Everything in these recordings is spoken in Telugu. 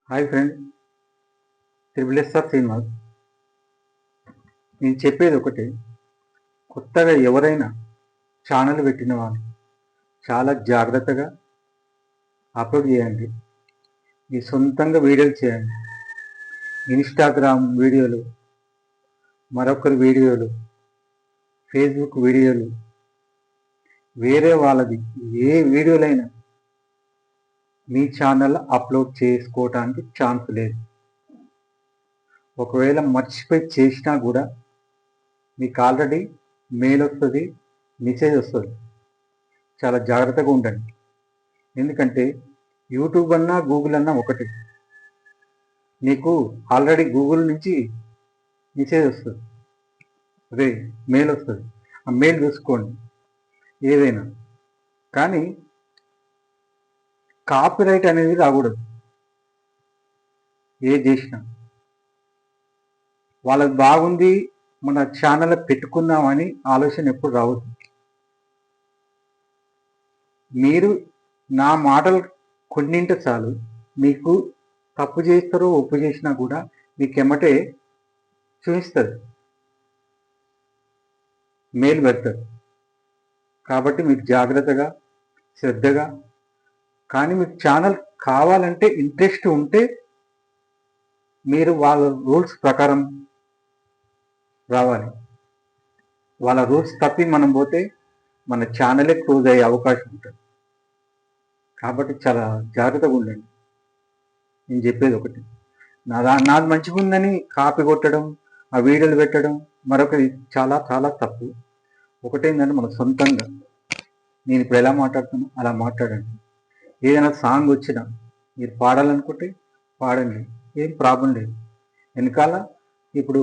Hi friend, triple SR Srinivas. నేను చెప్పేది ఒకటి, కొత్తగా ఎవరైనా ఛానల్ పెట్టిన వాళ్ళు చాలా జాగ్రత్తగా అప్లోడ్ చేయండి. మీ సొంతంగా వీడియోలు చేయండి. ఇన్స్టాగ్రామ్ వీడియోలు, మరొకరి వీడియోలు, ఫేస్బుక్ వీడియోలు, వేరే వాళ్ళది ఏ వీడియోలైనా మీ ఛానల్ అప్లోడ్ చేసుకోవటానికి ఛాన్స్ లేదు. ఒకవేళ మర్చిపోయి చేసినా కూడా మీకు ఆల్రెడీ మెయిల్ వస్తుంది, మెసేజ్ వస్తుంది. చాలా జాగ్రత్తగా ఉండండి. ఎందుకంటే యూట్యూబ్ అన్నా గూగుల్ అన్నా ఒకటి. నీకు ఆల్రెడీ గూగుల్ నుంచి మెసేజ్ వస్తుంది, అదే మెయిల్ వస్తుంది. ఆ మెయిల్ చూసుకోండి ఏదైనా. కానీ కాపీరైట్ అనేది రాకూడదు. ఏ చేసినా వాళ్ళకి బాగుంది, మన ఛానల్ పెట్టుకుందామని ఆలోచన ఎప్పుడు రావద్దు. మీరు నా మాటలు కొన్నింటే చాలు, మీకు తప్పు చేస్తారో ఒప్పు చేసినా కూడా మీకు ఎమ్మటే చూపిస్తుంది, మెయిల్ పెడతారు. కాబట్టి మీరు జాగ్రత్తగా, శ్రద్ధగా, కానీ మీకు ఛానల్ కావాలంటే ఇంట్రెస్ట్ ఉంటే మీరు వాళ్ళ రూల్స్ ప్రకారం రావాలి. వాళ్ళ రూల్స్ తప్పి మనం పోతే మన ఛానలే క్లోజ్ అయ్యే అవకాశం ఉంటుంది. కాబట్టి చాలా జాగ్రత్తగా ఉండండి. నేను చెప్పేది ఒకటి, నాది మంచిగా ఉందని కాపీ కొట్టడం, ఆ వీడియోలు పెట్టడం మరొకటి చాలా చాలా తప్పు. ఒకటేంటంటే మన సొంతంగా నేను ఇప్పుడు ఎలా మాట్లాడుతున్నా అలా మాట్లాడండి. ఏదైనా సాంగ్ వచ్చినా మీరు పాడాలనుకుంటే పాడండి, ఏం ప్రాబ్లం లేదు. వెనకాల ఇప్పుడు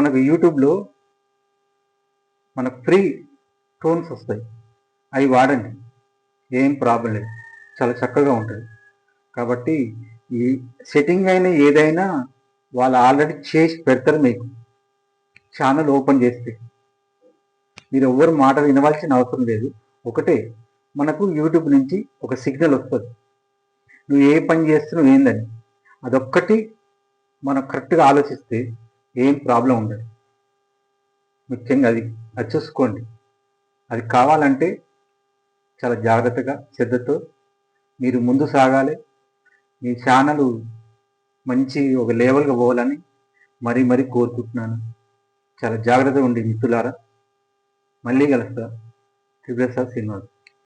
మనకు యూట్యూబ్లో మనకు ఫ్రీ టోన్స్ వస్తాయి, అవి వాడండి, ఏం ప్రాబ్లం లేదు, చాలా చక్కగా ఉంటుంది. కాబట్టి ఈ సెట్టింగ్ అయినా ఏదైనా వాళ్ళు ఆల్రెడీ చేసి పెడతారు. మీకు ఛానల్ ఓపెన్ చేస్తే మీరు ఎవ్వరు మాట వినవలసిన అవసరం లేదు. ఒకటే, మనకు యూట్యూబ్ నుంచి ఒక సిగ్నల్ వస్తుంది, నువ్వు ఏ పని చేస్తున్నావు ఏందని. అదొక్కటి మనం కరెక్ట్గా ఆలోచిస్తే ఏం ప్రాబ్లం ఉండదు. ముఖ్యంగా అది చూసుకోండి. అది కావాలంటే చాలా జాగ్రత్తగా, శ్రద్ధతో మీరు ముందు సాగాలి. మీ ఛానల్ మంచి ఒక లెవెల్గా పోవాలని మరీ కోరుకుంటున్నాను. చాలా జాగ్రత్తగా ఉండి మిత్రులారా. మళ్ళీ కలుస్తా. Triple SR Srinivas.